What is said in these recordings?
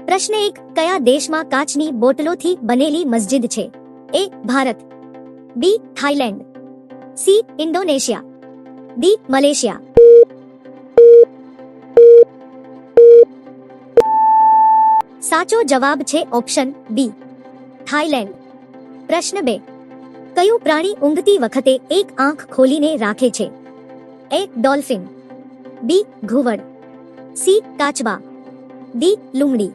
પ્રશ્ન 1. કયા દેશમાં કાચની બોટલોથી બનેલી મસ્જિદ છે? A. Bharat, B. Thailand, C. Indonesia, D. Malaysia. સાચો જવાબ છે ઓપ્શન B. થાઈલેન્ડ. પ્રશ્ન 2. કયું પ્રાણી ઊંઘતી વખતે એક આંખ ખોલીને રાખે છે? A. Dolphin, B. ઘુવડ, C. કાચબા, D. લૂંમડી.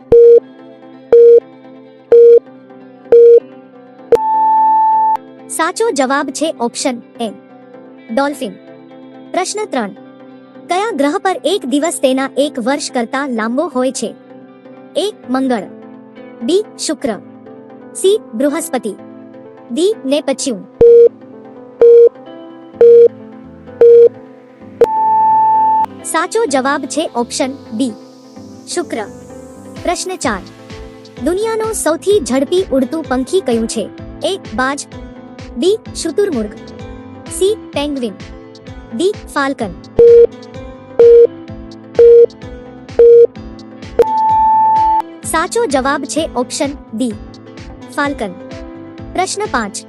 સાચો જવાબ છે ઓપ્શન A. ડોલ્ફિન. પ્રશ્ન 3. કયા ગ્રહ પર એક દિવસ તેના એક વર્ષ કરતા લાંબો હોય છે? A. Mangal, B. શુક્ર, C. બૃહસ્પતિ, D. નેપચ્યુન. સાચો જવાબ છે ઓપ્શન B. શુક્ર. પ્રશ્ન 4. દુનિયાનો સૌથી ઝડપી ઉડતું પંખી કયું છે? A. બાજ, B. શુતુરમુર્ગ, C. Penguin, D. Falcone. સાચો જવાબ છે ઓપ્શન D. ફાલ્કન. પ્રશ્ન 5.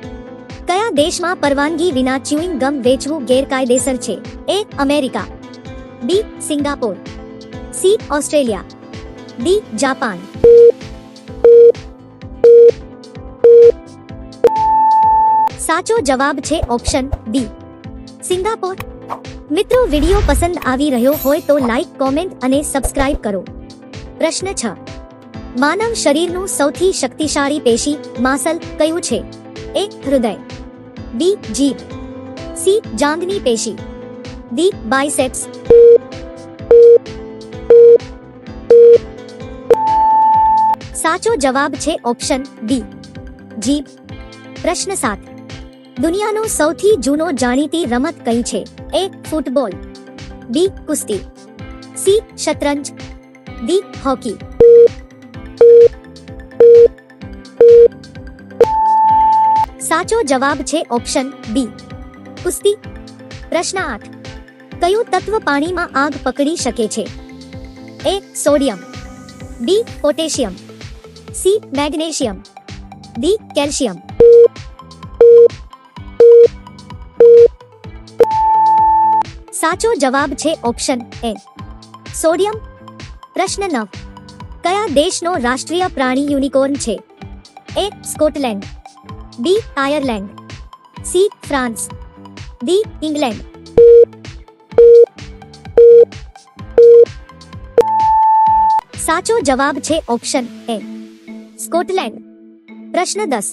કયા દેશમાં પરવાનગી વિના ચ્યુઇંગ ગમ વેચવું ગેરકાયદેસર છે? A. America, B. Singapore, C. Australia, D. Japan. સાચો જવાબ છે ઓપ્શન B. સિંગાપોર. મિત્રો, વિડિયો પસંદ આવી રહ્યો હોય તો લાઈક, કોમેન્ટ અને સબસ્ક્રાઇબ કરો. પ્રશ્ન 6. માનવ શરીરનું સૌથી શક્તિશાળી પેશી માસલ કયું છે? A. હૃદય, B. જીભ, C. જાંઘની પેશી, D. બાયસેપ્સ. સાચો જવાબ છે ઓપ્શન D. જીભ. પ્રશ્ન 7. દુનિયાનો સૌથી જૂનો જાણીતી રમત કઈ છે? A. Football, B. કુસ્તી, C. શતરંજ, D. હોકી. સાચો જવાબ છે ઓપ્શન B. કુસ્તી. પ્રશ્ન 8. કયું તત્વ પાણીમાં આગ પકડી શકે છે? A. Sodium, B. Potassium, C. Magnesium, D. Calcium. સાચો જવાબ છે ઓપ્શન A. સોડિયમ. પ્રશ્ન 9. કયા દેશનો રાષ્ટ્રીય પ્રાણી યુનિકોર્ન છે? A. Scotland, B. Ireland, C. France, D. England. સાચો જવાબ છે ઓપ્શન A. સ્કોટલેન્ડ. પ્રશ્ન 10.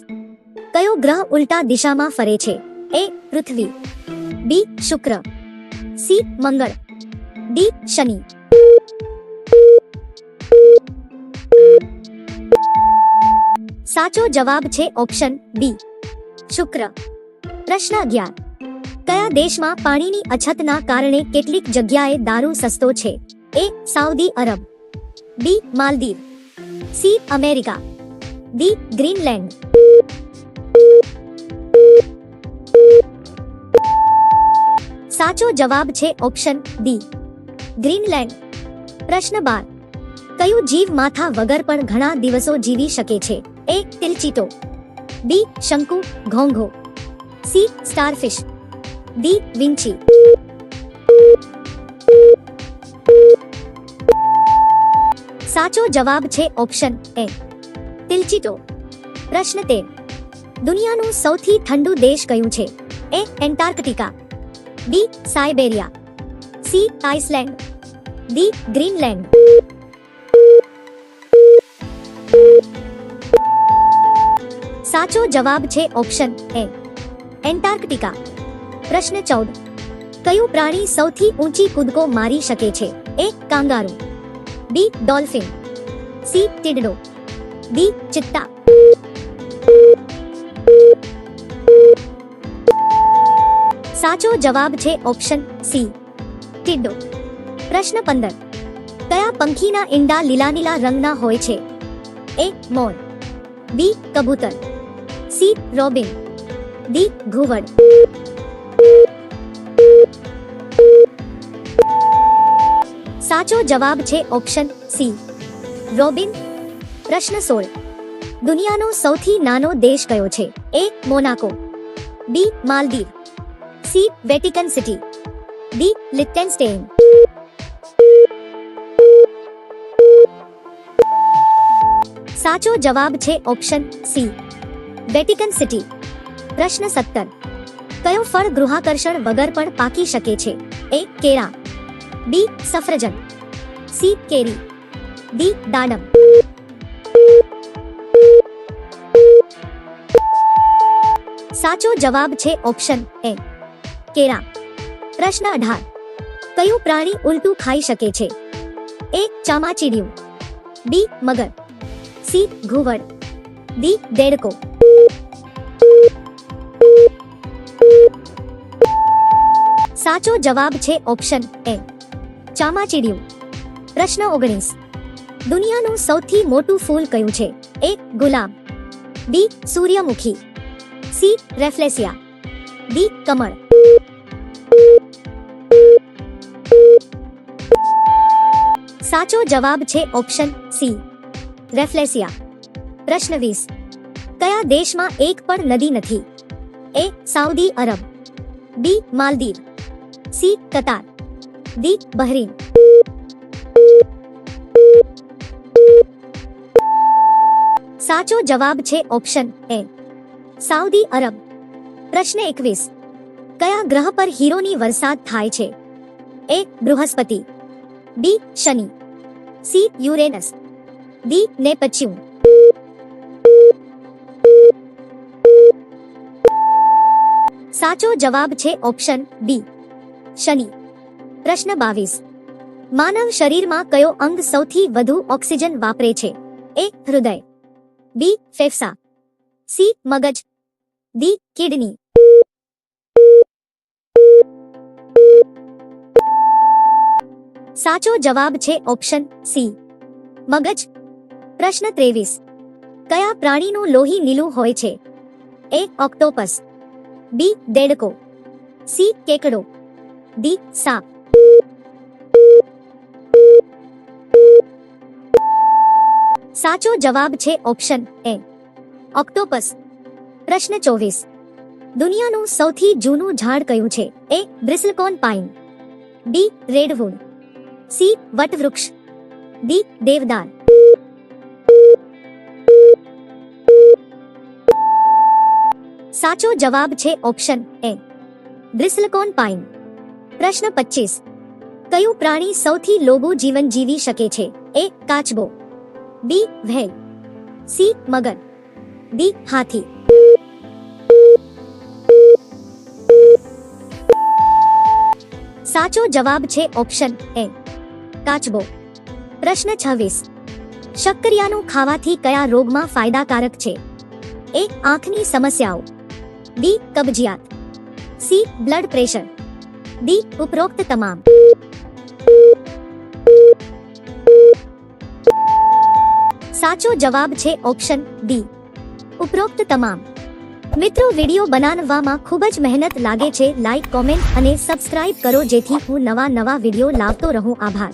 કયો ગ્રહ ઉલ્ટા દિશામાં ફરે છે? A. Prithvi, B. શુક્ર, C. મંગળ, D. શનિ. સાચો જવાબ છે ઓપ્શન B. શુક્ર. પ્રશ્ન 11. કયા દેશમાં પાણીની અછતના કારણે કેટલીક જગ્યાએ દારૂ સસ્તો છે? A. Saudi Arab, B. Maldives, C. America, D. Greenland. સાચો જવાબ છે ઓપ્શન D. ગ્રીનલેન્ડ. પ્રશ્ન 12. કયું જીવ માથા વગર પણ ઘણા દિવસો જીવી શકે છે? A. તિલચીટો, B. શંકુ ઘોંઘો, C. Starfish, D. વિંછી. સાચો જવાબ છે ઓપ્શન A. તિલચીટો. પ્રશ્ન 13. દુનિયાનું સૌથી ઠંડુ દેશ કયું છે? A. Antarctica, B. Siberia, C. Iceland, D. Greenland. સાચો જવાબ છે ઓપ્શન A. એન્ટાર્કટિકા. પ્રશ્ન 14. કયું પ્રાણી સૌથી ઊંચી કૂદકો મારી શકે છે? A. Kangaroo, B. Dolphin, C. તીડડો, D. ચિત્તા. સાચો જવાબ છે ઓપ્શન C. તીડડો. પ્રશ્ન 15. કયા પંખીના ઈંડા લીલા રંગના હોય છે? A. More, B. કબૂતર, C. Robin, D. ઘુવડ. સાચો જવાબ છે ઓપ્શન C. રોબિન. પ્રશ્ન 16. દુનિયાનો સૌથી નાનો દેશ કયો છે? A. મોનાકો, B. Maldives, C. Vatican city, D. લિechtenstein. સાચો જવાબ છે ઓપ્શન C. Vatican city. પ્રશ્ન 17. કયો ફળ ગૃહાકર્ષણ વગર પણ પાકી શકે છે? A. કેળા, B. સફરજન, C. કેરી, D. દાડમ. સાચો જવાબ છે ઓપ્શન A. કેળા. પ્રશ્ન 18. કયું પ્રાણી ઉલટું ખાઈ શકે છે? A. ચામાચીડિયું, B. મગર, C. ઘુવડ, D. દેડકો. સાચો જવાબ છે ઓપ્શન A. ચામાચીડિયું. પ્રશ્ન 19. દુનિયાનું સૌથી મોટું ફૂલ કયું છે? A. Gulab, B. સૂર્યમુખી, C. રેફલેસિયા, D. કમળ. સાચો જવાબ છે ઓપ્શન C. રેફલેસિયા. પ્રશ્ન 20. કયા દેશમાં એક પણ નદી નથી? A. Saudi Arab, B. Maldives, C. Qatar, D. Bahrain. સાચો જવાબ છે ઓપ્શન A. Saudi Arab. પ્રશ્ન 21. કયા ગ્રહ પર હીરોની વરસાદ થાય છે? A. બૃહસ્પતિ, B. શનિ, C. Uranus, D. નેપચ્યુન. સાચો જવાબ છે ઓપ્શન B. શનિ. પ્રશ્ન 22. માનવ શરીરમાં કયો અંગ સૌથી વધુ ઓક્સિજન વાપરે છે? A. હૃદય, B. ફેફસા, C. મગજ, D. કિડની. સાચો જવાબ છે ઓપ્શન C. મગજ. પ્રશ્ન 23. કયા પ્રાણીનું લોહી નીલું હોય છે? A. Octopus, B. દેડકો, C. કેકડો, D. સાપ. સાચો જવાબ છે ઓપ્શન A. ઓક્ટોપસ. પ્રશ્ન 24. દુનિયાનું સૌથી જૂનું ઝાડ કયું છે? A. Bristlecone pine, B. Redwood, C. વટવૃક્ષ, D. દેવદાર. સાચો જવાબ છે ઓપ્શન A. Bristlecone pine. પ્રશ્ન 25. કયું પ્રાણી સૌથી લાંબુ જીવન જીવી શકે છે? A. કાચબો, B. Whale, C. મગર, D. હાથી. સાચો જવાબ છે ઓપ્શન A. કાચબો. પ્રશ્ન 26. શક્કરિયાનું ખાવાથી કયા રોગમાં ફાયદાકારક છે? A. આંખની સમસ્યાઓ, B. કબજિયાત, C. Blood pressure, D. ઉપરોક્ત તમામ. સાચો જવાબ છે ઓપ્શન D. ઉપરોક્ત તમામ. મિત્રો, વિડિયો બનાવવામાં ખૂબ જ મહેનત લાગે છે. લાઈક, કોમેન્ટ અને સબસ્ક્રાઇબ કરો જેથી હું નવા વિડિયો લાવતો રહું. આભાર.